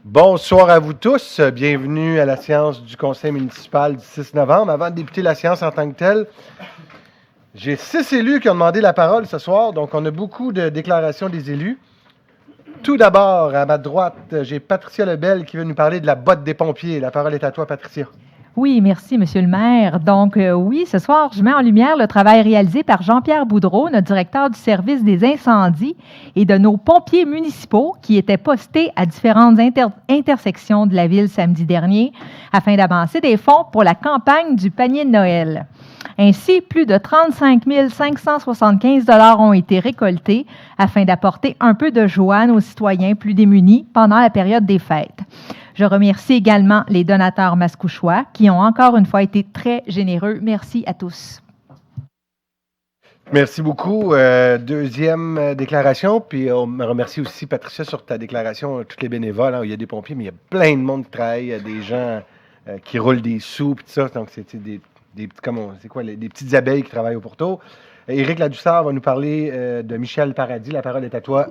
Bonsoir à vous tous. Bienvenue à la séance du conseil municipal du 6 novembre. Avant de débuter la séance en tant que telle, j'ai 6 élus qui ont demandé la parole ce soir, donc on a beaucoup de déclarations des élus. Tout d'abord, à ma droite, j'ai Patricia Lebel qui veut nous parler de la botte des pompiers. La parole est à toi, Patricia. Oui, merci, Monsieur le maire. Donc, oui, ce soir, je mets en lumière le travail réalisé par Jean-Pierre Boudreau, notre directeur du service des incendies, et de nos pompiers municipaux qui étaient postés à différentes intersections de la ville samedi dernier afin d'avancer des fonds pour la campagne du panier de Noël. Ainsi, plus de 35 575 $ ont été récoltés afin d'apporter un peu de joie à nos citoyens plus démunis pendant la période des fêtes. Je remercie également les donateurs mascouchois qui ont encore une fois été très généreux. Merci à tous. Merci beaucoup. Deuxième déclaration, puis on me remercie aussi, Patricia, sur ta déclaration, tous les bénévoles. Il y a des pompiers, mais il y a plein de monde qui travaille. Il y a des gens qui roulent des sous, puis tout ça. Donc, c'est des petites abeilles qui travaillent au pourtour. Éric Ladouceur va nous parler de Michel Paradis. La parole est à toi,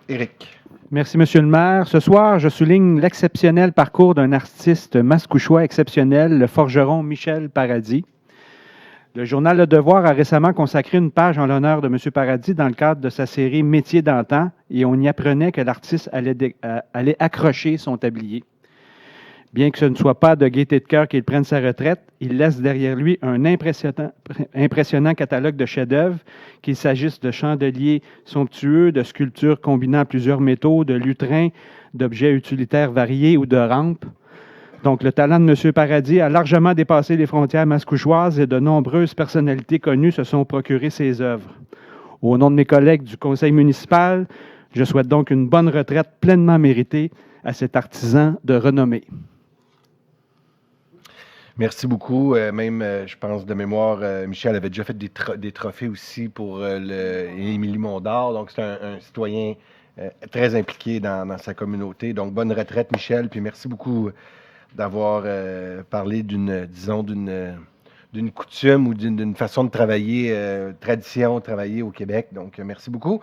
Éric. Merci, Monsieur le maire. Ce soir, je souligne l'exceptionnel parcours d'un artiste mascouchois exceptionnel, le forgeron Michel Paradis. Le journal Le Devoir a récemment consacré une page en l'honneur de M. Paradis dans le cadre de sa série Métiers d'antan et on y apprenait que l'artiste allait accrocher son tablier. Bien que ce ne soit pas de gaieté de cœur qu'il prenne sa retraite, il laisse derrière lui un impressionnant catalogue de chefs-d'œuvre, qu'il s'agisse de chandeliers somptueux, de sculptures combinant plusieurs métaux, de lutrins, d'objets utilitaires variés ou de rampes. Donc, le talent de M. Paradis a largement dépassé les frontières mascouchoises et de nombreuses personnalités connues se sont procurées ses œuvres. Au nom de mes collègues du conseil municipal, je souhaite donc une bonne retraite pleinement méritée à cet artisan de renommée. Merci beaucoup. Je pense, de mémoire, Michel avait déjà fait des trophées aussi pour Émilie Mondor. Donc, c'est un citoyen très impliqué dans sa communauté. Donc, bonne retraite, Michel. Puis merci beaucoup d'avoir parlé d'une coutume ou d'une façon de travailler, tradition, travailler au Québec. Donc, merci beaucoup.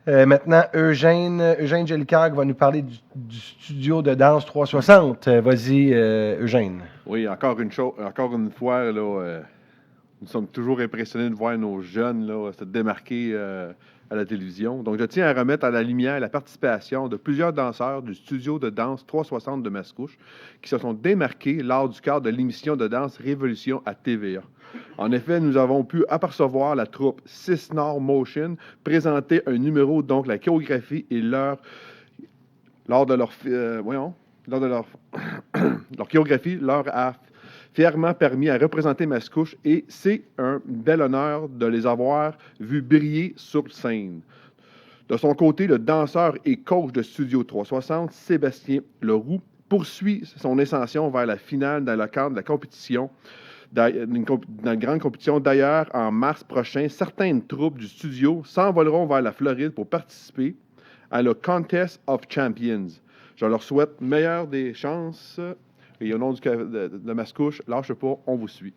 Maintenant, Eugène Jolicoeur va nous parler du studio de danse 360. Vas-y, Eugène. Oui, encore une fois, là, nous sommes toujours impressionnés de voir nos jeunes là, se démarquer à la télévision. Donc, je tiens à remettre à la lumière la participation de plusieurs danseurs du studio de danse 360 de Mascouche qui se sont démarqués lors du cadre de l'émission de danse Révolution à TVA. En effet, nous avons pu apercevoir la troupe 6 Nord Motion présenter un numéro, donc la chorégraphie et leur chorégraphie leur a fièrement permis à représenter Mascouche et c'est un bel honneur de les avoir vus briller sur scène. De son côté, le danseur et coach de Studio 360, Sébastien Leroux, poursuit son ascension vers la finale dans le cadre de la compétition. Dans une grande compétition. D'ailleurs, en mars prochain, certaines troupes du studio s'envoleront vers la Floride pour participer à le Contest of Champions. Je leur souhaite meilleure des chances. Et au nom de Mascouche, lâche pas, on vous suit.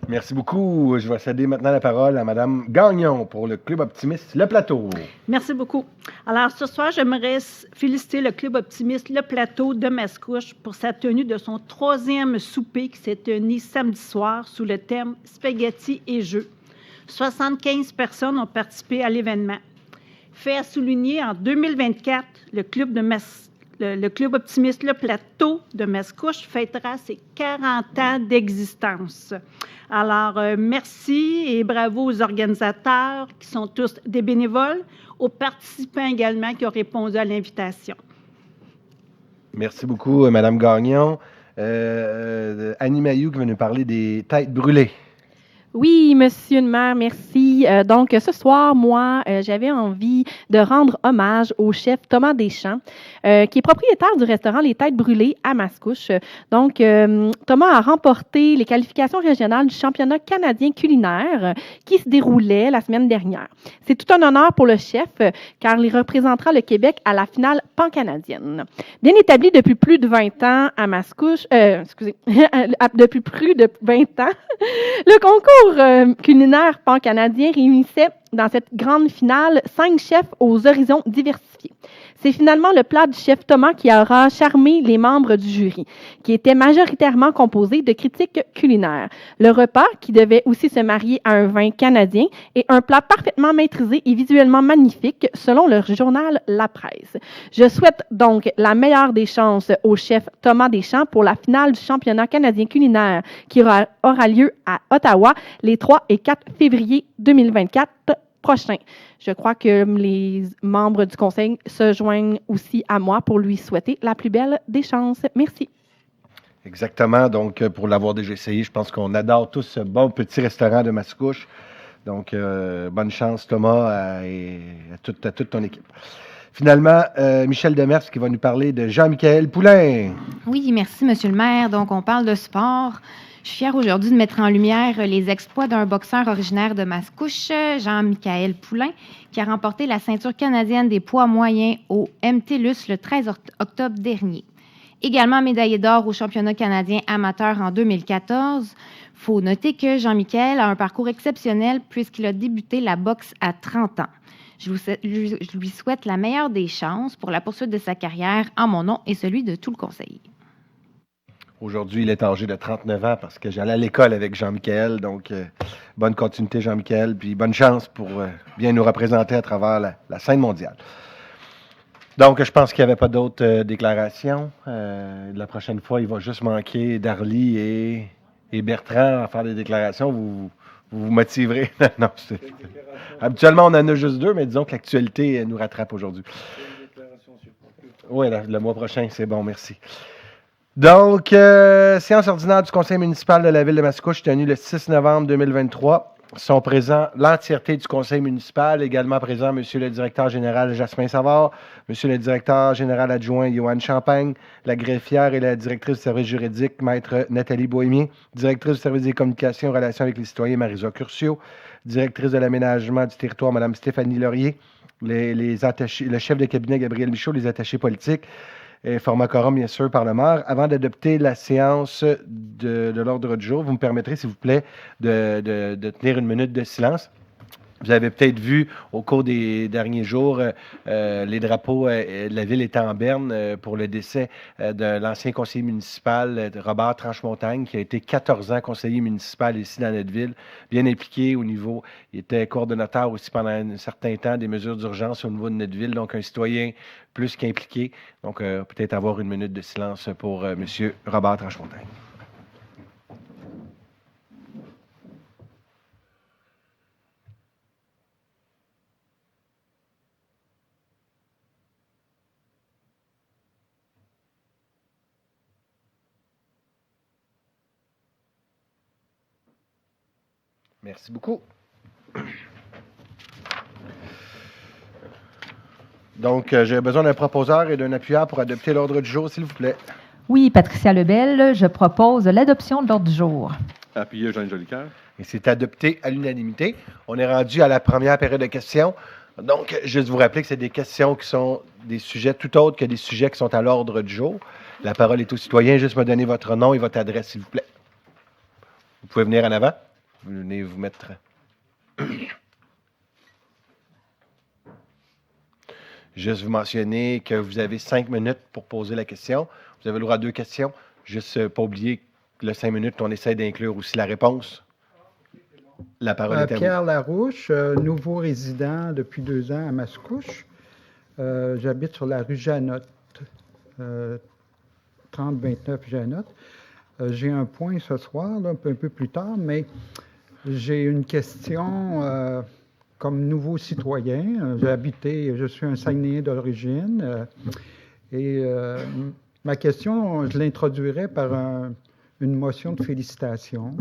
Merci beaucoup. Je vais céder maintenant la parole à Mme Gagnon pour le Club Optimiste Le Plateau. Merci beaucoup. Alors, ce soir, j'aimerais féliciter le Club Optimiste Le Plateau de Mascouche pour sa tenue de son 3e souper qui s'est tenu samedi soir sous le thème « Spaghetti et jeux ». 75 personnes ont participé à l'événement. Fait à souligner, en 2024, le Club Optimiste Le Plateau de Mascouche fêtera ses 40 ans d'existence. Alors, merci et bravo aux organisateurs qui sont tous des bénévoles, aux participants également qui ont répondu à l'invitation. Merci beaucoup, Mme Gagnon. Annie Mailloux qui va nous parler des têtes brûlées. Oui, monsieur le maire, merci. Donc, ce soir, moi, j'avais envie de rendre hommage au chef Thomas Deschamps, qui est propriétaire du restaurant Les Têtes Brûlées à Mascouche. Donc, Thomas a remporté les qualifications régionales du championnat canadien culinaire qui se déroulait la semaine dernière. C'est tout un honneur pour le chef, car il représentera le Québec à la finale pan-canadienne. Bien établi depuis plus de 20 ans à Mascouche, depuis plus de 20 ans, le concours culinaire pan-canadien réunissait dans cette grande finale 5 chefs aux horizons diversifiés. C'est finalement le plat du chef Thomas qui aura charmé les membres du jury, qui était majoritairement composé de critiques culinaires. Le repas, qui devait aussi se marier à un vin canadien, est un plat parfaitement maîtrisé et visuellement magnifique, selon le journal La Presse. Je souhaite donc la meilleure des chances au chef Thomas Deschamps pour la finale du championnat canadien culinaire qui aura lieu à Ottawa les 3 et 4 février 2024 prochains. Je crois que les membres du conseil se joignent aussi à moi pour lui souhaiter la plus belle des chances. Merci. Exactement. Donc, pour l'avoir déjà essayé, je pense qu'on adore tous ce bon petit restaurant de Mascouche. Donc, bonne chance, Thomas, et à toute ton équipe. Finalement, Michel Demers qui va nous parler de Jean-Michaël Poulain. Oui, merci, Monsieur le maire. Donc, on parle de sport. Je suis fière aujourd'hui de mettre en lumière les exploits d'un boxeur originaire de Mascouche, Jean-Michaël Poulain, qui a remporté la ceinture canadienne des poids moyens au MTLUS le 13 octobre dernier. Également médaillé d'or au championnat canadien amateur en 2014. Il faut noter que Jean-Michaël a un parcours exceptionnel puisqu'il a débuté la boxe à 30 ans. Je lui souhaite la meilleure des chances pour la poursuite de sa carrière en mon nom et celui de tout le conseil. Aujourd'hui, il est âgé de 39 ans parce que j'allais à l'école avec Jean-Michaël. Donc, bonne continuité, Jean-Michaël, puis bonne chance pour bien nous représenter à travers la scène mondiale. Donc, je pense qu'il n'y avait pas d'autres déclarations. La prochaine fois, il va juste manquer Darly et Bertrand à faire des déclarations. Vous motiverez. Non, habituellement, on en a juste 2, mais disons que l'actualité nous rattrape aujourd'hui. Oui, le mois prochain, c'est bon, merci. Donc, séance ordinaire du conseil municipal de la ville de Mascouche tenue le 6 novembre 2023. Sont présents l'entièreté du conseil municipal, également présent M. le directeur général Jasmin Savard, M. le directeur général adjoint Johan Champagne, la greffière et la directrice du service juridique, Maître Nathalie Bohémier, directrice du service des communications et relations avec les citoyens, Marisa Curcio, directrice de l'aménagement du territoire, Mme Stéphanie Laurier, les attachés, le chef de cabinet Gabriel Michaud, les attachés politiques, format quorum, bien sûr, par le maire. Avant d'adopter la séance de l'ordre du jour, vous me permettrez, s'il vous plaît, de tenir une minute de silence. Vous avez peut-être vu au cours des derniers jours, les drapeaux de la ville étaient en berne pour le décès de l'ancien conseiller municipal Robert Tranche-Montagne, qui a été 14 ans conseiller municipal ici dans notre ville, bien impliqué au niveau, il était coordonnateur aussi pendant un certain temps des mesures d'urgence au niveau de notre ville, donc un citoyen plus qu'impliqué. Donc peut-être avoir une minute de silence pour M. Robert Tranche-Montagne. Merci beaucoup. Donc, j'ai besoin d'un proposeur et d'un appuyeur pour adopter l'ordre du jour, s'il vous plaît. Oui, Patricia Lebel, je propose l'adoption de l'ordre du jour. Appuyé Jean Jolicoeur. Et c'est adopté à l'unanimité. On est rendu à la première période de questions. Donc, juste vous rappeler que c'est des questions qui sont des sujets tout autres que des sujets qui sont à l'ordre du jour. La parole est aux citoyens. Juste me donner votre nom et votre adresse, s'il vous plaît. Vous pouvez venir en avant. Vous venez vous mettre. Juste vous mentionner que vous avez 5 minutes pour poser la question. Vous avez le droit à 2 questions. Juste pas oublier que le 5 minutes, on essaie d'inclure aussi la réponse. La parole est à vous. Pierre Larouche, nouveau résident depuis 2 ans à Mascouche. J'habite sur la rue Janotte, 3029 Janotte. J'ai un point ce soir, là, un peu plus tard, mais j'ai une question comme nouveau citoyen. Je suis un Saguenayen d'origine. Ma question, je l'introduirais par une motion de félicitations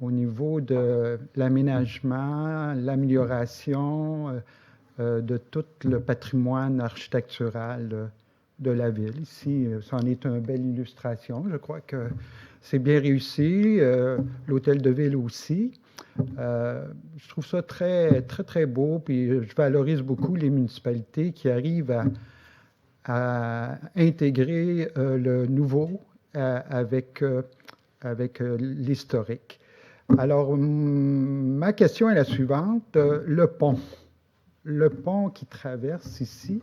au niveau de l'aménagement, l'amélioration de tout le patrimoine architectural de la ville. Ici, c'en est une belle illustration. Je crois que c'est bien réussi. L'hôtel de ville aussi. Je trouve ça très, très, très beau. Puis je valorise beaucoup les municipalités qui arrivent à intégrer le nouveau avec l'historique. Alors, ma question est la suivante. Le pont. le pont qui traverse ici,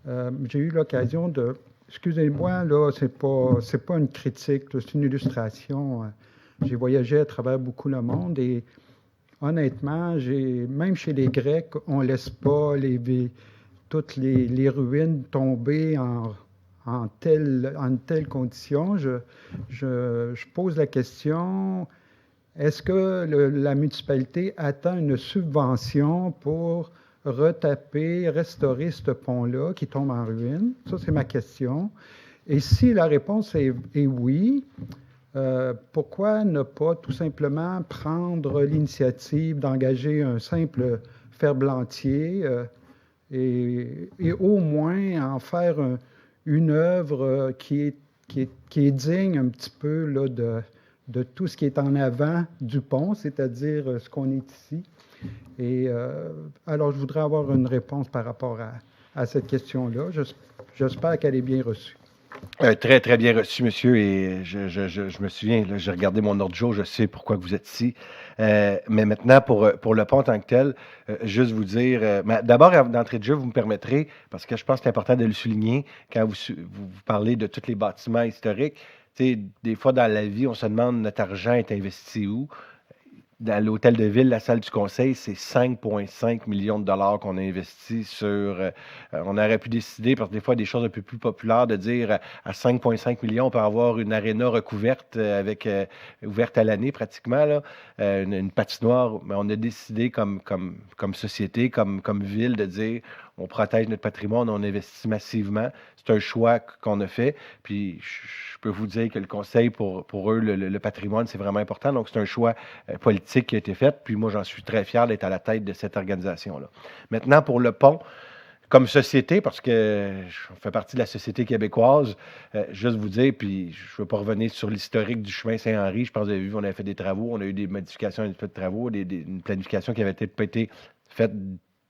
j'ai eu l'occasion de... Excusez-moi, là, c'est pas une critique, là, c'est une illustration. J'ai voyagé à travers beaucoup le monde et honnêtement, même chez les Grecs, on ne laisse pas toutes les ruines tomber en telle condition. Je pose la question, est-ce que la municipalité attend une subvention pour retaper, restaurer ce pont-là qui tombe en ruine? Ça, c'est ma question. Et si la réponse est oui, pourquoi ne pas tout simplement prendre l'initiative d'engager un simple ferblantier et au moins en faire une œuvre qui est digne un petit peu là, de tout ce qui est en avant du pont, c'est-à-dire ce qu'on est ici. Et alors, je voudrais avoir une réponse par rapport à cette question-là. J'espère qu'elle est bien reçue. Très, très bien reçu, monsieur. Et je me souviens, là, j'ai regardé mon ordre du jour, je sais pourquoi vous êtes ici. Mais maintenant, pour le pont en tant que tel, juste vous dire, d'abord, d'entrée de jeu, vous me permettrez, parce que je pense que c'est important de le souligner, quand vous parlez de tous les bâtiments historiques, tu sais, des fois dans la vie, on se demande notre argent est investi où. Dans l'hôtel de ville, la salle du conseil, c'est 5,5 millions de dollars qu'on a investi sur... on aurait pu décider, parce que des fois, des choses un peu plus populaires, de dire à 5,5 millions, on peut avoir une aréna recouverte, ouverte à l'année pratiquement, là, une patinoire. Mais on a décidé comme société, comme ville, de dire on protège notre patrimoine, on investit massivement. C'est un choix qu'on a fait. Puis je peux vous dire que le conseil, pour eux, le patrimoine, c'est vraiment important. Donc, c'est un choix politique qui a été fait. Puis moi, j'en suis très fier d'être à la tête de cette organisation-là. Maintenant, pour le pont, comme société, parce que je fais partie de la société québécoise, juste vous dire, puis je ne veux pas revenir sur l'historique du chemin Saint-Henri. Je pense que vous avez vu, on avait fait des travaux, on a eu des modifications, un peu de travaux, une planification qui avait peut-être pas été faite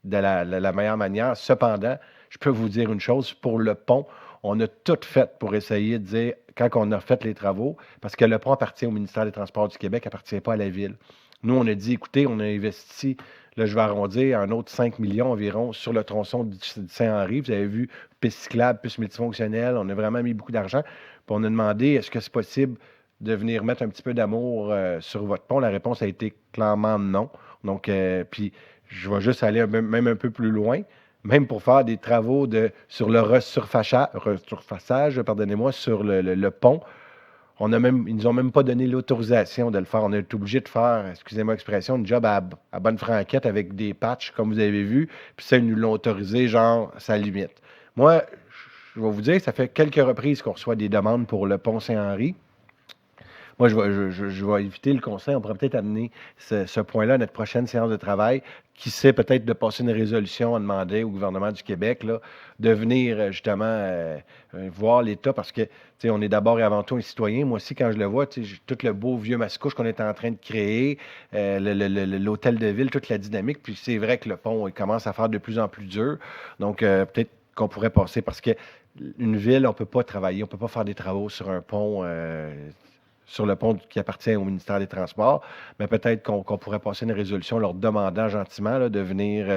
de la meilleure manière. Cependant, je peux vous dire une chose, pour le pont, on a tout fait pour essayer de dire, quand on a fait les travaux, parce que le pont appartient au ministère des Transports du Québec, appartient pas à la ville. Nous, on a dit, écoutez, on a investi, là, je vais arrondir, un autre 5 millions environ sur le tronçon de Saint-Henri. Vous avez vu, piste cyclable, piste multifonctionnelle, on a vraiment mis beaucoup d'argent. Puis on a demandé, est-ce que c'est possible de venir mettre un petit peu d'amour sur votre pont? La réponse a été clairement non. Donc, puis je vais juste aller même un peu plus loin, même pour faire des travaux sur le resurfaçage, pardonnez-moi, sur le pont. Ils nous ont même pas donné l'autorisation de le faire. On a été obligé de faire, excusez-moi l'expression, une job à bonne franquette avec des patchs, comme vous avez vu, puis ça, ils nous l'ont autorisé, genre, ça limite. Moi, je vais vous dire, ça fait quelques reprises qu'on reçoit des demandes pour le pont Saint-Henri. Moi, je vais éviter le conseil. On pourrait peut-être amener ce point-là à notre prochaine séance de travail. Qui sait peut-être de passer une résolution à demander au gouvernement du Québec là, de venir justement voir l'État parce que on est d'abord et avant tout un citoyen. Moi aussi, quand je le vois, tout le beau vieux Mascouche qu'on est en train de créer, l'hôtel de ville, toute la dynamique. Puis c'est vrai que le pont il commence à faire de plus en plus dur. Donc, peut-être qu'on pourrait passer parce que une ville, on ne peut pas travailler, on ne peut pas faire des travaux sur un pont. Sur le pont qui appartient au ministère des Transports, mais peut-être qu'on pourrait passer une résolution leur demandant gentiment là, de venir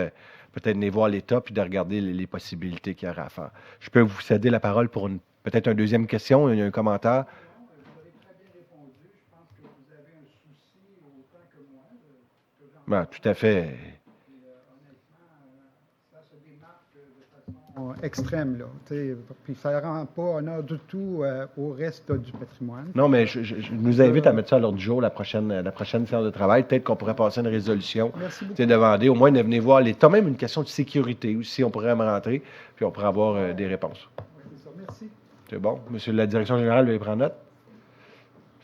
peut-être venir voir l'État puis de regarder les possibilités qu'il y aura à faire. Je peux vous céder la parole pour peut-être une deuxième question, il y a un commentaire. Vous avez très bien répondu. Je pense que vous avez un souci autant que moi. Ben, tout à fait. Ça se démarque de façon extrême, là. Puis ça ne rend pas honneur du tout au reste du patrimoine. Non, mais je nous invite à mettre ça à l'ordre du jour, la prochaine séance de travail. Peut-être qu'on pourrait passer une résolution. Merci beaucoup. Demander, au moins de venir voir l'État. Même une question de sécurité aussi, on pourrait me rentrer, puis on pourrait avoir des réponses. Oui, c'est ça. Merci. C'est bon. Monsieur la direction générale, vous allez prendre note?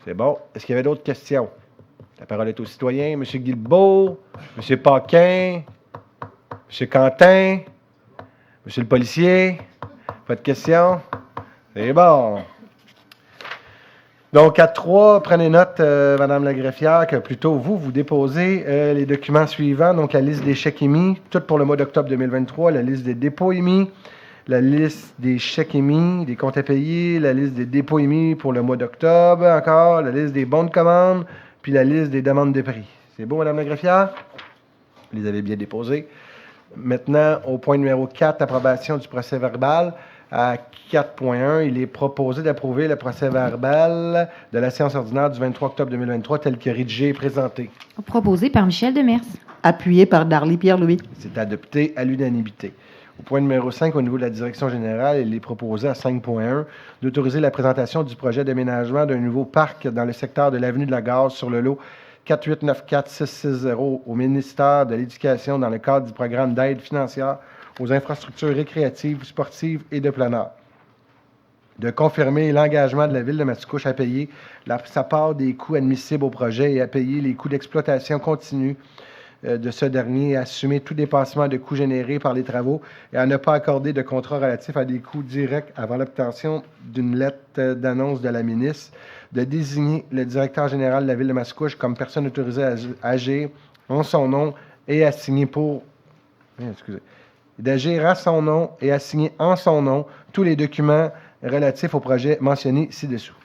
C'est bon. Est-ce qu'il y avait d'autres questions? La parole est aux citoyens. Monsieur Guilbeault, Monsieur Paquin, Monsieur Quentin, Monsieur le policier, pas de questions? C'est bon. Donc, à 3, prenez note, Madame la greffière, que plutôt vous déposez les documents suivants. Donc, la liste des chèques émis, tout pour le mois d'octobre 2023, la liste des dépôts émis, la liste des chèques émis, des comptes à payer, la liste des dépôts émis pour le mois d'octobre, encore, la liste des bons de commande, puis la liste des demandes de prix. C'est beau, Madame la greffière? Vous les avez bien déposés. Maintenant, au point numéro 4, approbation du procès-verbal. À 4.1, il est proposé d'approuver le procès-verbal de la séance ordinaire du 23 octobre 2023 tel que rédigé et présenté. Proposé par Michel Demers. Appuyé par Darly Pierre-Louis. C'est adopté à l'unanimité. Au point numéro 5, au niveau de la direction générale, il est proposé à 5.1 d'autoriser la présentation du projet d'aménagement d'un nouveau parc dans le secteur de l'avenue de la Gare sur le lot 4894660 au ministère de l'Éducation dans le cadre du programme d'aide financière aux infrastructures récréatives, sportives et de plein air. De confirmer l'engagement de la Ville de Mascouche à payer sa part des coûts admissibles au projet et à payer les coûts d'exploitation continue de ce dernier et assumer tout dépassement de coûts générés par les travaux et à ne pas accorder de contrat relatif à des coûts directs avant l'obtention d'une lettre d'annonce de la ministre, de désigner le directeur général de la Ville de Mascouche comme personne autorisée à agir en son nom et à signer d'agir à son nom et à signer en son nom tous les documents relatifs au projet mentionné ci-dessous.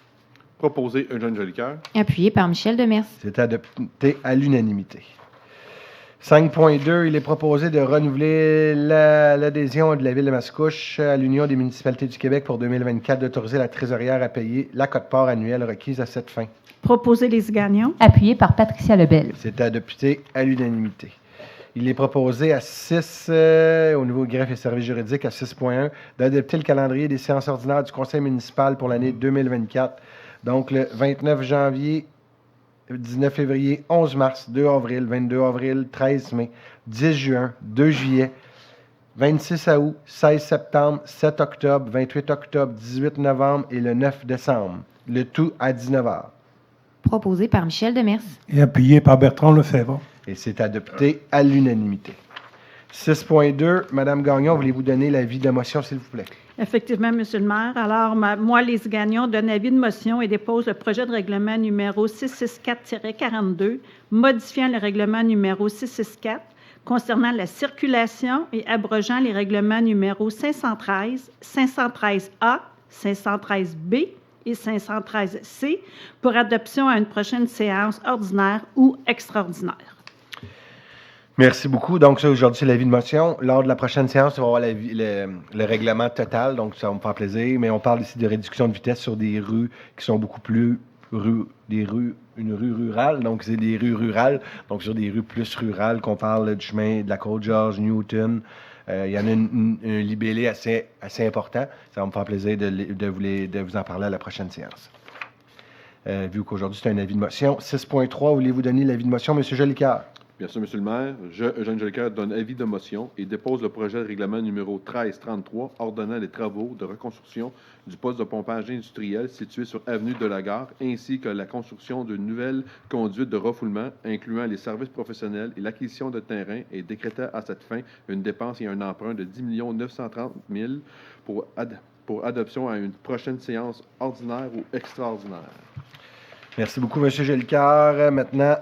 Proposé Eugène Jolicoeur. Appuyé par Michel Demers. C'est adopté à l'unanimité. 5.2, il est proposé de renouveler l'adhésion de la Ville de Mascouche à l'Union des municipalités du Québec pour 2024, d'autoriser la trésorière à payer la quote-part annuelle requise à cette fin. Proposer Lise Gagnon. Appuyé par Patricia Lebel. C'est adopté à l'unanimité. Il est proposé à 6, au niveau greffe et services juridiques, à 6.1, d'adopter le calendrier des séances ordinaires du Conseil municipal pour l'année 2024. Donc, le 29 janvier, 19 février, 11 mars, 2 avril, 22 avril, 13 mai, 10 juin, 2 juillet, 26 août, 16 septembre, 7 octobre, 28 octobre, 18 novembre et le 9 décembre. Le tout à 19 h. Proposé par Michel Demers. Et appuyé par Bertrand Lefebvre. Et c'est adopté à l'unanimité. 6.2, Mme Gagnon, voulez-vous donner l'avis de motion, s'il vous plaît? Effectivement, Monsieur le maire. Alors, moi, Lise Gagnon, donne avis de motion et dépose le projet de règlement numéro 664-42, modifiant le règlement numéro 664 concernant la circulation et abrogeant les règlements numéro 513, 513A, 513B et 513C pour adoption à une prochaine séance ordinaire ou extraordinaire. Merci beaucoup. Donc, ça, aujourd'hui, c'est l'avis de motion. Lors de la prochaine séance, on va avoir le règlement total, donc ça va me faire plaisir. Mais on parle ici de réduction de vitesse sur des rues qui sont beaucoup plus une rue rurale, donc c'est des rues rurales, donc sur des rues plus rurales qu'on parle du chemin de la Côte-Georges, Newton. Il y en a un libellé assez important. Ça va me faire plaisir de vous en parler à la prochaine séance. Vu qu'aujourd'hui, c'est un avis de motion. 6.3, voulez-vous donner l'avis de motion, M. Jolicoeur? Bien sûr, Monsieur le maire, Eugène Jolicoeur donne avis de motion et dépose le projet de règlement numéro 1333 ordonnant les travaux de reconstruction du poste de pompage industriel situé sur avenue de la Gare, ainsi que la construction d'une nouvelle conduite de refoulement incluant les services professionnels et l'acquisition de terrain et décrétant à cette fin une dépense et un emprunt de 10 930 000 pour adoption à une prochaine séance ordinaire ou extraordinaire. Merci beaucoup, M. Jolicoeur. Maintenant,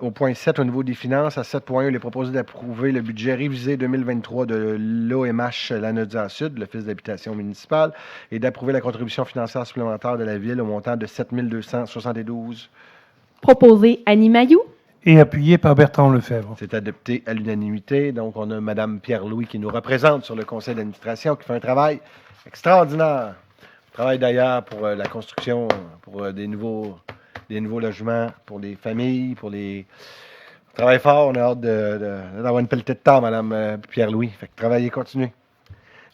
au point 7, au niveau des finances, à 7.1, il est proposé d'approuver le budget révisé 2023 de l'OMH Lanaudière-Sud, l'Office d'habitation municipale, et d'approuver la contribution financière supplémentaire de la Ville au montant de 7 272. Proposé Annie Mailloux. Et appuyé par Bertrand Lefebvre. C'est adopté à l'unanimité. Donc, on a Mme Pierre-Louis qui nous représente sur le conseil d'administration, qui fait un travail extraordinaire. Travaille d'ailleurs pour la construction, pour des nouveaux logements, pour les familles, travaille fort. On a hâte d'avoir une pelletée de temps, Mme Pierre-Louis. Fait que travaillez, continuez.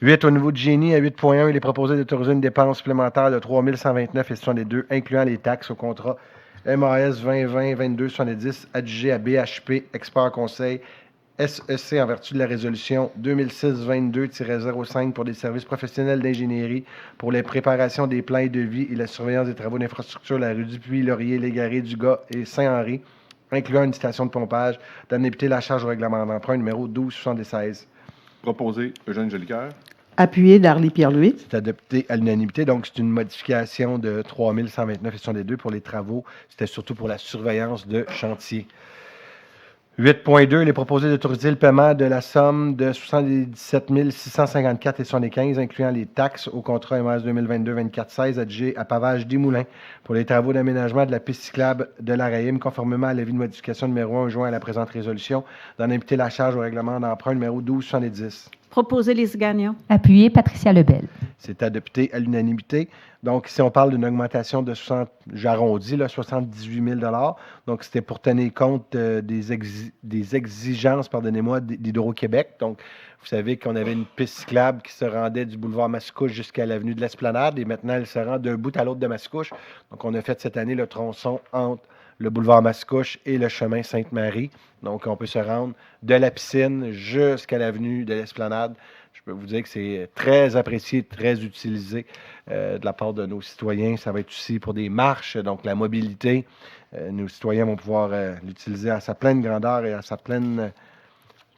8, au niveau de génie, à 8.1, il est proposé d'autoriser une dépense supplémentaire de 3 129,62, incluant les taxes au contrat MAS 2020-2270, adjugé à BHP, Expert Conseil, SEC en vertu de la résolution 2006-22-05 pour des services professionnels d'ingénierie pour les préparations des plans et devis et la surveillance des travaux d'infrastructure la rue Dupuis, Laurier, Légaré, Dugas et Saint-Henri, incluant une station de pompage, d'adapter la charge au règlement d'emprunt numéro 1276. Proposé Eugène Jolicoeur. Appuyé Darly Pierre-Louis. C'est adopté à l'unanimité. Donc, c'est une modification de 3 129,62 pour les travaux. C'était surtout pour la surveillance de chantier. 8.2, il est proposé d'autoriser le paiement de la somme de 77 654,75, incluant les taxes au contrat MS 2022-24-16 adjugé à Pavage des Moulins pour les travaux d'aménagement de la piste cyclable de l'Araïm, conformément à l'avis de modification numéro 1 joint à la présente résolution, d'en imputer la charge au règlement d'emprunt numéro 1270. Proposer Lise Gagnon. Appuyé Patricia Lebel. C'est adopté à l'unanimité. Donc, ici, on parle d'une augmentation de 78 000 $. Donc, c'était pour tenir compte des exigences, pardonnez-moi, d'Hydro-Québec. Donc, vous savez qu'on avait une piste cyclable qui se rendait du boulevard Mascouche jusqu'à l'avenue de l'Esplanade et maintenant, elle se rend d'un bout à l'autre de Mascouche. Donc, on a fait cette année le tronçon entre le boulevard Mascouche et le chemin Sainte-Marie. Donc, on peut se rendre de la piscine jusqu'à l'avenue de l'Esplanade. Je peux vous dire que c'est très apprécié, très utilisé de la part de nos citoyens. Ça va être aussi pour des marches, donc la mobilité. Nos citoyens vont pouvoir l'utiliser à sa pleine grandeur et à sa pleine...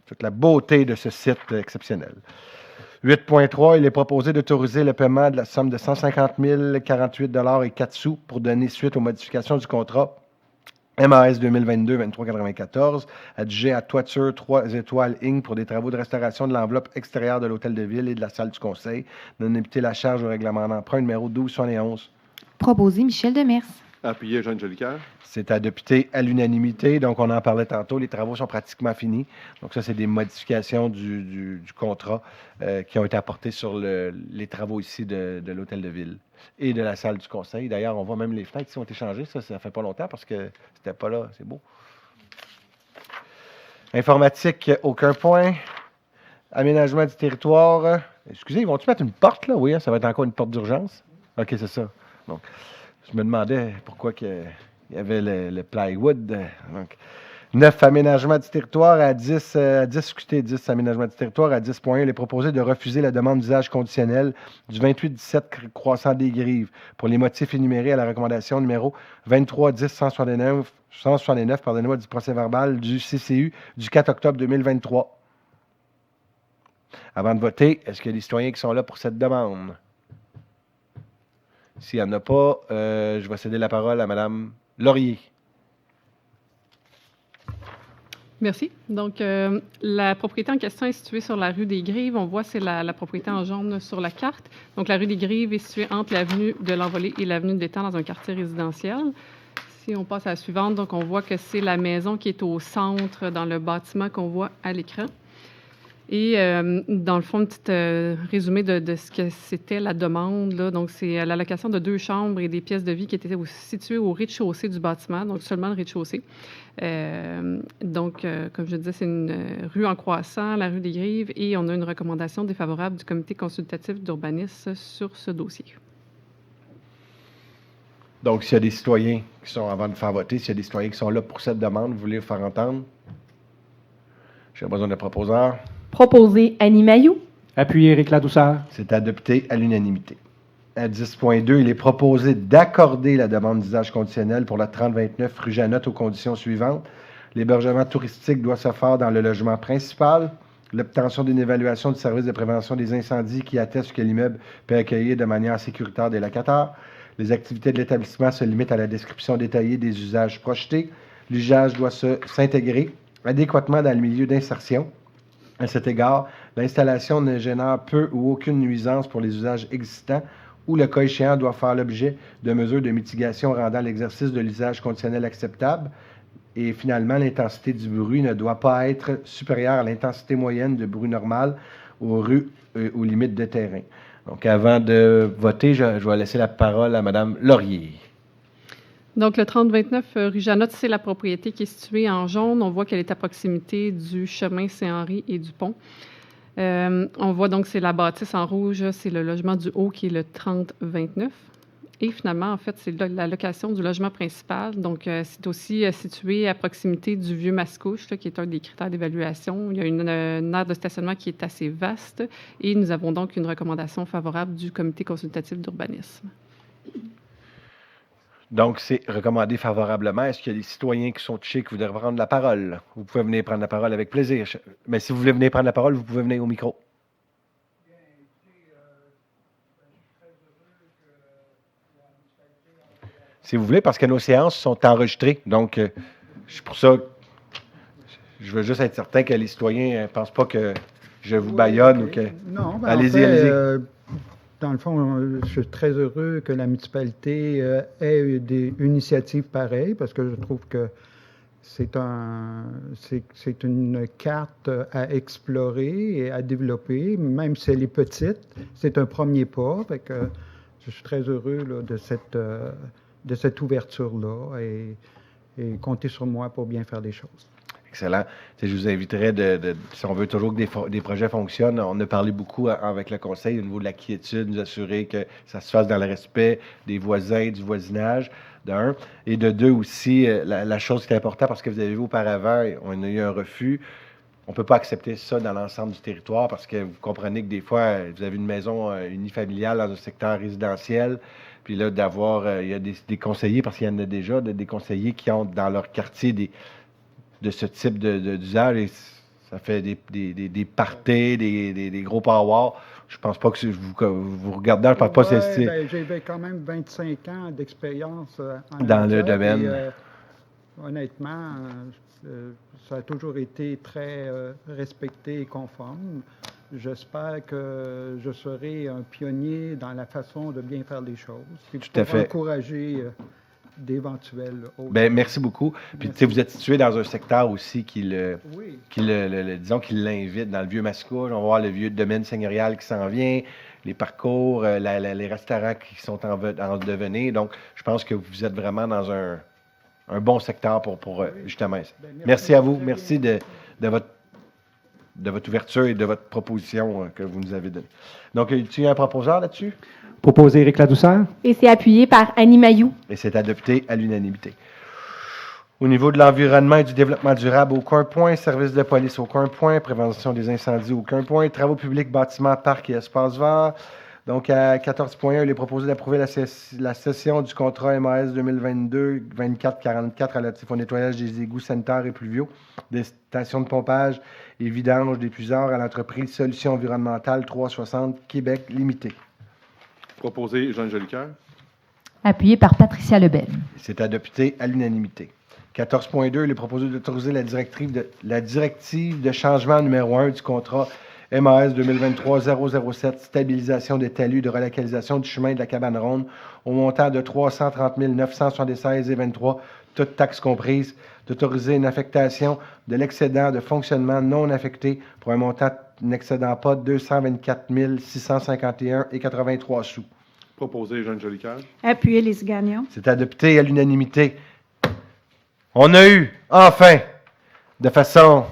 toute la beauté de ce site exceptionnel. 8.3, il est proposé d'autoriser le paiement de la somme de 150 048 $ et 4 sous pour donner suite aux modifications du contrat MAS 2022-2394, adjugé à Toiture 3 étoiles Inc. pour des travaux de restauration de l'enveloppe extérieure de l'Hôtel de Ville et de la salle du Conseil, d'en imputer la charge au règlement d'emprunt numéro 1271. Proposé Michel Demers. Appuyé Jeanne Jolicoeur. C'est adopté à l'unanimité. Donc, on en parlait tantôt. Les travaux sont pratiquement finis. Donc, ça, c'est des modifications du contrat qui ont été apportées sur les travaux ici de l'Hôtel de Ville et de la salle du Conseil. D'ailleurs, on voit même les fenêtres qui ont été changées. Ça fait pas longtemps parce que c'était pas là. C'est beau. Informatique, aucun point. Aménagement du territoire. Excusez, ils vont-tu mettre une porte, là? Oui, hein, ça va être encore une porte d'urgence. OK, c'est ça. Donc, je me demandais pourquoi il y avait le plywood. Donc, 9 aménagements du territoire à 10 aménagements du territoire à 10 points. Il est proposé de refuser la demande d'usage conditionnel du 28-17 croissant des Grives pour les motifs énumérés à la recommandation numéro 23-10-169 pardonnez-moi, du procès-verbal du CCU du 4 octobre 2023. Avant de voter, est-ce qu'il y a des citoyens qui sont là pour cette demande? S'il n'y en a pas, je vais céder la parole à Mme Laurier. Merci. Donc, la propriété en question est située sur la rue des Grives. On voit, c'est la propriété en jaune sur la carte. Donc, la rue des Grives est située entre l'avenue de l'Envolée et l'avenue de l'Étang dans un quartier résidentiel. Si on passe à la suivante, donc on voit que c'est la maison qui est au centre dans le bâtiment qu'on voit à l'écran. Et dans le fond, un petit résumé de ce que c'était la demande, là. Donc, c'est la location de 2 chambres et des pièces de vie qui étaient situées au rez-de-chaussée du bâtiment, donc seulement le rez-de-chaussée. Donc, comme je disais, c'est une rue en croissant, la rue des Grives, et on a une recommandation défavorable du comité consultatif d'urbanisme sur ce dossier. Donc, s'il y a des citoyens qui sont, avant de faire voter, s'il y a des citoyens qui sont là pour cette demande, vous voulez vous faire entendre? J'ai besoin de proposeurs. Proposé Annie Mailloux. Appuyé Éric Ladouceur. C'est adopté à l'unanimité. À 10.2, il est proposé d'accorder la demande d'usage conditionnel pour la 3029 rue Janotte aux conditions suivantes. L'hébergement touristique doit se faire dans le logement principal. L'obtention d'une évaluation du service de prévention des incendies qui atteste que l'immeuble peut accueillir de manière sécuritaire des locataires. Les activités de l'établissement se limitent à la description détaillée des usages projetés. L'usage doit s'intégrer adéquatement dans le milieu d'insertion. À cet égard, l'installation ne génère peu ou aucune nuisance pour les usages existants ou, le cas échéant, doit faire l'objet de mesures de mitigation rendant l'exercice de l'usage conditionnel acceptable. Et finalement, l'intensité du bruit ne doit pas être supérieure à l'intensité moyenne de bruit normal aux limites de terrain. Donc, avant de voter, je vais laisser la parole à Mme Laurier. Donc, le 3029 rue Janotte, c'est la propriété qui est située en jaune. On voit qu'elle est à proximité du chemin Saint-Henri et du pont. On voit donc c'est la bâtisse en rouge, c'est le logement du haut qui est le 3029. Et finalement, en fait, c'est la location du logement principal. Donc, c'est aussi situé à proximité du vieux Mascouche, là, qui est un des critères d'évaluation. Il y a une aire de stationnement qui est assez vaste et nous avons donc une recommandation favorable du comité consultatif d'urbanisme. Donc, c'est recommandé favorablement. Est-ce qu'il y a des citoyens qui sont touchés qui voudraient prendre la parole? Vous pouvez venir prendre la parole avec plaisir. Mais si vous voulez venir prendre la parole, vous pouvez venir au micro. Si vous voulez, parce que nos séances sont enregistrées. Donc, c'est pour ça, je veux juste être certain que les citoyens ne pensent pas que je vous baillonne ou que... Non, Allez-y, allez-y. Dans le fond, je suis très heureux que la municipalité ait des initiatives pareilles parce que je trouve que c'est une carte à explorer et à développer, même si elle est petite. C'est un premier pas. Fait que je suis très heureux là, de cette ouverture-là et comptez sur moi pour bien faire des choses. Excellent. Je vous inviterais, si on veut toujours que des projets fonctionnent, on a parlé beaucoup avec le conseil au niveau de la quiétude, nous assurer que ça se fasse dans le respect des voisins, du voisinage, d'un. Et de deux aussi, la chose qui est importante, parce que vous avez vu auparavant, on a eu un refus. On ne peut pas accepter ça dans l'ensemble du territoire parce que vous comprenez que des fois, vous avez une maison unifamiliale dans un secteur résidentiel. Puis là, il y a des conseillers, parce qu'il y en a déjà, des conseillers qui ont dans leur quartier de ce type d'usage, et ça fait des parties, des gros powwows. Je pense pas que vous regardez, je pense pas que c'est... J'ai quand même 25 ans d'expérience dans le domaine. Et, honnêtement, ça a toujours été très respecté et conforme. J'espère que je serai un pionnier dans la façon de bien faire les choses. Puis tout à fait. Encourager d'éventuels autres. Bien, merci beaucoup. Puis, tu sais, vous êtes situé dans un secteur aussi Oui. disons, qui l'invite dans le vieux Mascouche. On va voir le vieux domaine seigneurial qui s'en vient, les parcours, les restaurants qui sont en devenir. Donc, je pense que vous êtes vraiment dans un bon secteur pour justement ça. Merci à vous. Merci de votre ouverture et de votre proposition que vous nous avez donnée. Donc, tu as un proposeur là-dessus? Proposé Éric Ladouceur. Et c'est appuyé par Annie Mailloux. Et c'est adopté à l'unanimité. Au niveau de l'environnement et du développement durable, aucun point. Service de police, aucun point. Prévention des incendies, aucun point. Travaux publics, bâtiments, parcs et espaces verts. Donc, à 14.1, il est proposé d'approuver la cession du contrat MAS 2022-2444 relatif au nettoyage des égouts sanitaires et pluviaux, des stations de pompage et vidange des puisards à l'entreprise Solutions environnementales 360 Québec Limité. Proposé Jean Jolicoeur. Appuyé par Patricia Lebel. C'est adopté à l'unanimité. 14.2, il est proposé d'autoriser la directive de changement numéro 1 du contrat MAS 2023-007, stabilisation des talus de relocalisation du chemin de la Cabane Ronde au montant de 330 976,23, toutes taxes comprises, d'autoriser une affectation de l'excédent de fonctionnement non affecté pour un montant n'excédant pas 224 651,83 sous. Proposé Jean Jolicoeur. Appuyez les Gagnon. C'est adopté à l'unanimité. On a eu, enfin, de façon...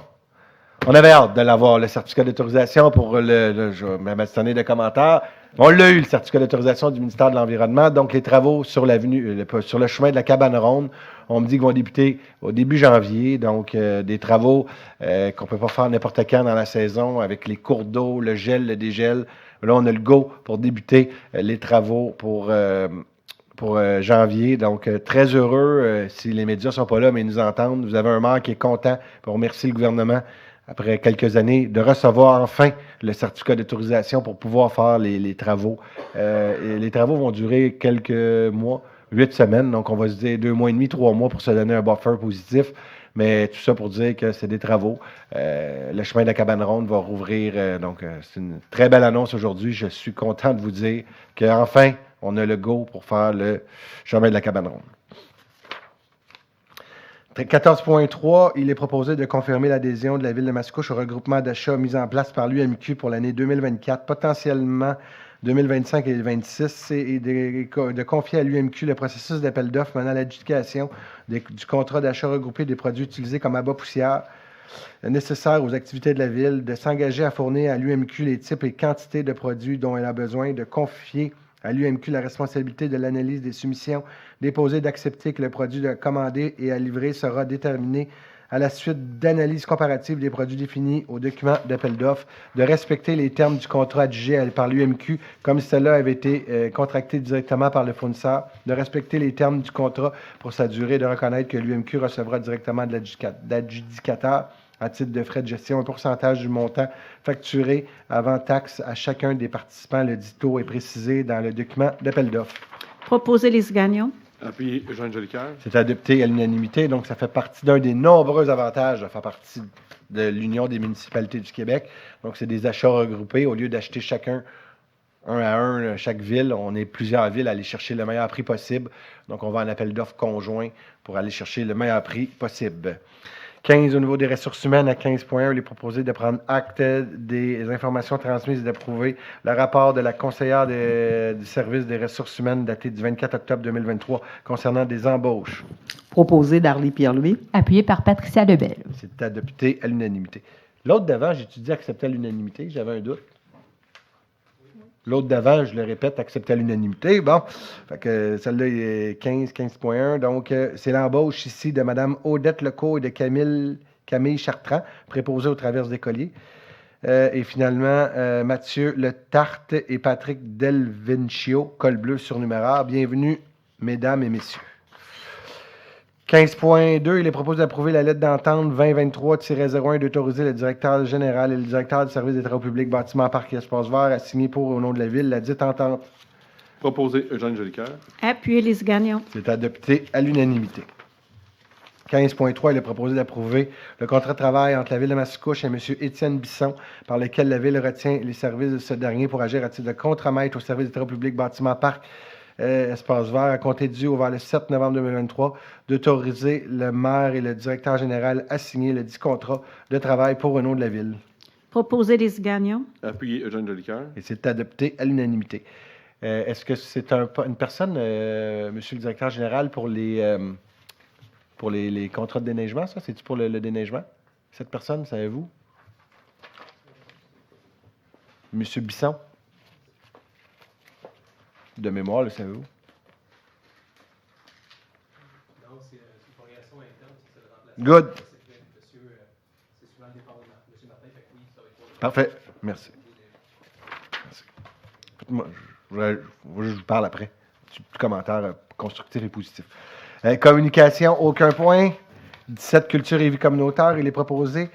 On avait hâte de l'avoir, le certificat d'autorisation pour je vais m'abstenir de commentaires. On l'a eu, le certificat d'autorisation du ministère de l'Environnement. Donc, les travaux sur sur le chemin de la Cabane Ronde, on me dit qu'ils vont débuter au début janvier. Donc, des travaux qu'on ne peut pas faire n'importe quand dans la saison avec les cours d'eau, le gel, le dégel. Là, on a le go pour débuter les travaux pour janvier. Donc, très heureux, si les médias ne sont pas là, mais ils nous entendent. Vous avez un maire qui est content pour remercier le gouvernement, après quelques années, de recevoir enfin le certificat d'autorisation pour pouvoir faire les travaux. Et les travaux vont durer quelques mois, 8 semaines. Donc, on va se dire 2 mois et demi, 3 mois pour se donner un buffer positif. Mais tout ça pour dire que c'est des travaux. Le chemin de la Cabane Ronde va rouvrir. Donc, c'est une très belle annonce aujourd'hui. Je suis content de vous dire qu'enfin, on a le go pour faire le chemin de la Cabane Ronde. 14.3, il est proposé de confirmer l'adhésion de la Ville de Mascouche au regroupement d'achats mis en place par l'UMQ pour l'année 2024, potentiellement 2025 et 2026, et de confier à l'UMQ le processus d'appel d'offres menant à l'adjudication du contrat d'achat regroupé des produits utilisés comme abat poussière nécessaires aux activités de la Ville, de s'engager à fournir à l'UMQ les types et quantités de produits dont elle a besoin, de confier à l'UMQ la responsabilité de l'analyse des soumissions déposées, d'accepter que le produit commandé et à livrer sera déterminé à la suite d'analyses comparatives des produits définis au document d'appel d'offres, de respecter les termes du contrat adjugé par l'UMQ comme si cela avait été contracté directement par le fournisseur, de respecter les termes du contrat pour sa durée, de reconnaître que l'UMQ recevra directement de l'adjudicateur à titre de frais de gestion un pourcentage du montant facturé avant taxe à chacun des participants. Le dit taux est précisé dans le document d'appel d'offres. Proposé les Gagnon. Appuyé Eugène Jolicoeur. C'est adopté à l'unanimité. Donc, ça fait partie d'un des nombreux avantages de faire partie de l'Union des municipalités du Québec. Donc, c'est des achats regroupés. Au lieu d'acheter chacun un à un, chaque ville, on est plusieurs villes à aller chercher le meilleur prix possible. Donc, on va en appel d'offres conjoint pour aller chercher le meilleur prix possible. 15, au niveau des ressources humaines, à 15.1, il est proposé de prendre acte des informations transmises et d'approuver le rapport de la conseillère du service des ressources humaines daté du 24 octobre 2023 concernant des embauches. Proposé d'Arlie Pierre-Louis. Appuyé par Patricia Lebel. C'est adopté à l'unanimité. L'autre d'avant, j'ai-tu dit accepter à l'unanimité? J'avais un doute. L'autre d'avant, je le répète, accepté à l'unanimité. Bon, fait que celle-là est 15.1. Donc, c'est l'embauche ici de Mme Odette Lecourt et de Camille Chartrand, préposés aux traverses des colliers. Et finalement, Mathieu Le Tarte et Patrick Delvincio, col bleu surnuméraire. Bienvenue, mesdames et messieurs. 15.2, il est proposé d'approuver la lettre d'entente 2023-01 d'autoriser le directeur général et le directeur du service des travaux publics, bâtiments, parcs et espaces verts à signer pour au nom de la ville la dite entente. Proposé Eugène Jolicoeur. Appuyé Lise Gagnon. C'est adopté à l'unanimité. 15.3, il est proposé d'approuver le contrat de travail entre la Ville de Mascouche et M. Étienne Bisson, par lequel la Ville retient les services de ce dernier pour agir à titre de contremaître au service des travaux publics, bâtiments, parcs, espace vert, à compter du vers le 7 novembre 2023, d'autoriser le maire et le directeur général à signer le dit contrat de travail pour le nom de la Ville. Proposé Lise Gagnon. Appuyé Eugène Jolicoeur. Et c'est adopté à l'unanimité. Est-ce que c'est une personne, monsieur le directeur général, pour les contrats de déneigement, ça? C'est-tu pour le déneigement? Cette personne, savez-vous? Monsieur Bisson? De mémoire, le savez-vous? Non, c'est une progression interne, c'est le remplacement. Good. C'est souvent le départ de M. Martin, fait que oui, ça va être... Parfait. Merci. Moi, je vous parle après. Petit commentaire constructif et positif. Communication, aucun point. 17, culture et vie communautaire, il est proposé.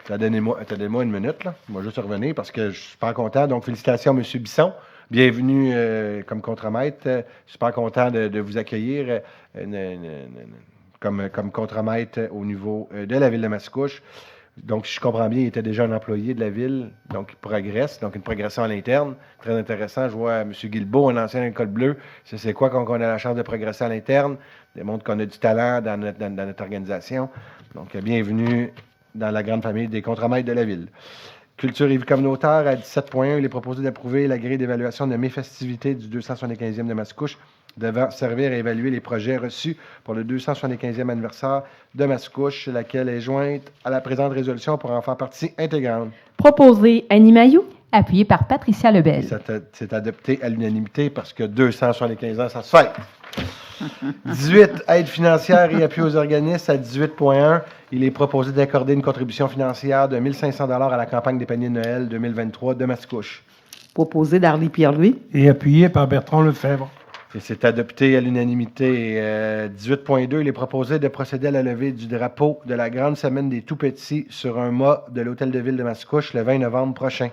Attendez-moi une minute, là. Moi, juste revenir parce que je suis super content. Donc, félicitations, M. Bisson. Bienvenue comme contremaître. Super content de vous accueillir comme contremaître au niveau de la Ville de Mascouche. Donc, si je comprends bien, il était déjà un employé de la Ville, donc il progresse, donc une progression à l'interne. Très intéressant. Je vois M. Guilbeault, un ancien école bleue. C'est quoi quand on a la chance de progresser à l'interne? Ça démontre qu'on a du talent dans notre organisation. Donc, bienvenue dans la grande famille des contremaîtres de la Ville. Culture et vie communautaire, à 17.1, il est proposé d'approuver la grille d'évaluation de mes festivités du 275e de Mascouche, devant servir à évaluer les projets reçus pour le 275e anniversaire de Mascouche, laquelle est jointe à la présente résolution pour en faire partie intégrante. Proposé Annie Mailloux. Appuyé par Patricia Lebel. C'est adopté à l'unanimité parce que 275 ans, ça se fait. 18, aide financière et appui aux organismes. À 18.1, il est proposé d'accorder une contribution financière de 1 500 $ à la campagne des paniers de Noël 2023 de Mascouche. Proposé d'Arlie Pierre-Louis. Et appuyé par Bertrand Lefebvre. Et c'est adopté à l'unanimité. 18.2, il est proposé de procéder à la levée du drapeau de la Grande Semaine des Tout-Petits sur un mât de l'Hôtel de Ville de Mascouche le 20 novembre prochain.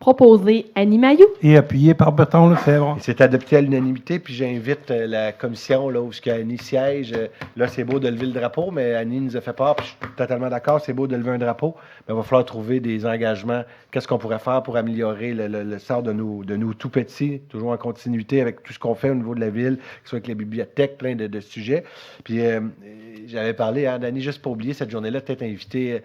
Proposé Annie Mailloux. Et appuyé par Bertrand Lefebvre. Et c'est adopté à l'unanimité, puis j'invite la commission là, où Annie siège. Là, c'est beau de lever le drapeau, mais Annie nous a fait part, puis je suis totalement d'accord, c'est beau de lever un drapeau, mais il va falloir trouver des engagements. Qu'est-ce qu'on pourrait faire pour améliorer le sort de nos tout-petits, toujours en continuité avec tout ce qu'on fait au niveau de la ville, que ce soit avec les bibliothèques, plein de sujets. Puis j'avais parlé à Annie, juste pour oublier cette journée-là, peut-être inviter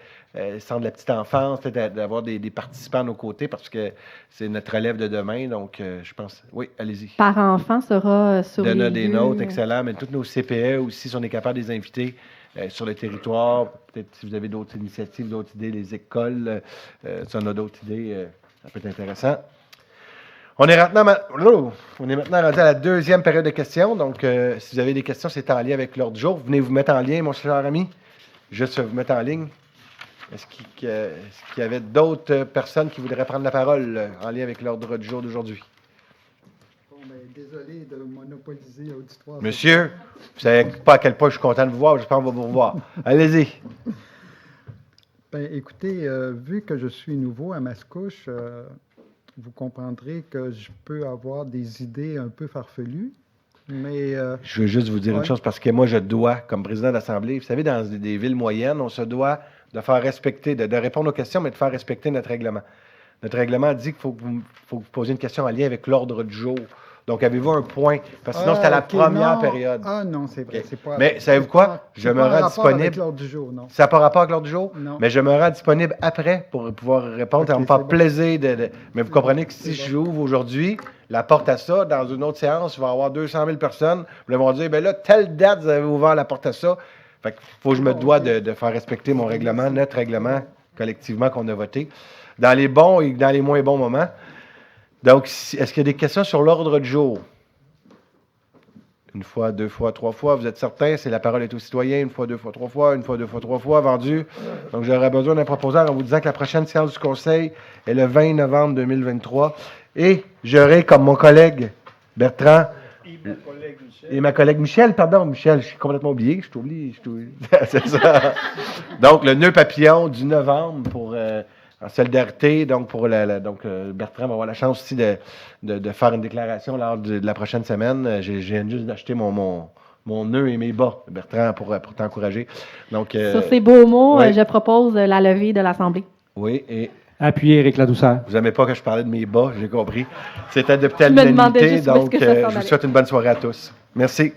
Centre de la petite enfance, peut-être d'avoir des participants à nos côtés, parce que c'est notre relève de demain, donc je pense... Oui, allez-y. Par enfant sera sur les Donner des lieux. notes, excellent, mais tous nos CPE aussi, si on est capable de les inviter sur le territoire, peut-être si vous avez d'autres initiatives, d'autres idées, les écoles, si on a d'autres idées, ça peut être intéressant. On est maintenant rendu à la deuxième période de questions, donc si vous avez des questions, c'est en lien avec l'ordre du jour. Venez vous mettre en lien, mon cher ami, juste vous mettre en ligne. Est-ce qu'il y avait d'autres personnes qui voudraient prendre la parole en lien avec l'ordre du jour d'aujourd'hui? Bon, ben, désolé de monopoliser l'auditoire. Monsieur, vous ne savez pas à quel point je suis content de vous voir, j'espère qu'on va vous revoir. Allez-y. Ben, écoutez, vu que je suis nouveau à Mascouche, vous comprendrez que je peux avoir des idées un peu farfelues. Mais Je veux juste vous dire une chose, parce que moi, je dois, comme président de l'Assemblée, vous savez, dans des villes moyennes, on se doit de faire respecter, de répondre aux questions, mais de faire respecter notre règlement. Notre règlement dit qu'il faut que vous posiez une question en lien avec l'ordre du jour. Donc, avez-vous un point? Parce que sinon, c'était la première période. Ah non, c'est vrai. OK. C'est pas, Mais savez-vous quoi? Je me rends disponible. Avec l'ordre du jour, non. Ça n'a pas rapport avec l'ordre du jour? Non. Mais je me rends disponible après pour pouvoir répondre. OK, Ça va me faire c'est bon. plaisir de. Mais vous comprenez que si j'ouvre aujourd'hui la porte à ça, dans une autre séance, il va y avoir 200 000 personnes. Ils vont dire, bien là, telle date, vous avez ouvert la porte à ça. Fait qu'il faut que je me dois de faire respecter mon règlement, notre règlement, collectivement, qu'on a voté, dans les bons et dans les moins bons moments. Donc, est-ce qu'il y a des questions sur l'ordre du jour? Une fois, deux fois, trois fois, vous êtes certain? C'est la parole est aux citoyens, une fois, deux fois, trois fois, une fois, deux fois, trois fois, vendu. Donc, j'aurais besoin d'un proposeur en vous disant que la prochaine séance du Conseil est le 20 novembre 2023. Et j'aurai, comme mon collègue Bertrand et ma collègue Michel, Michel, je suis complètement oublié, je t'oublie. C'est ça. Donc, le nœud papillon du novembre pour... en solidarité, donc Bertrand va avoir la chance aussi de faire une déclaration lors de la prochaine semaine. J'ai juste d'acheter mon nœud et mes bas, Bertrand, pour t'encourager. Donc, Sur ces beaux mots, oui. je propose la levée de l'Assemblée. Oui, et Appuyez Éric Ladouceur. vous n'aimez pas que je parlais de mes bas, j'ai compris. C'est adopté à Je me demandais l'unanimité, juste où est-ce donc que ça s'en je vous allait. souhaite une bonne soirée à tous. Merci.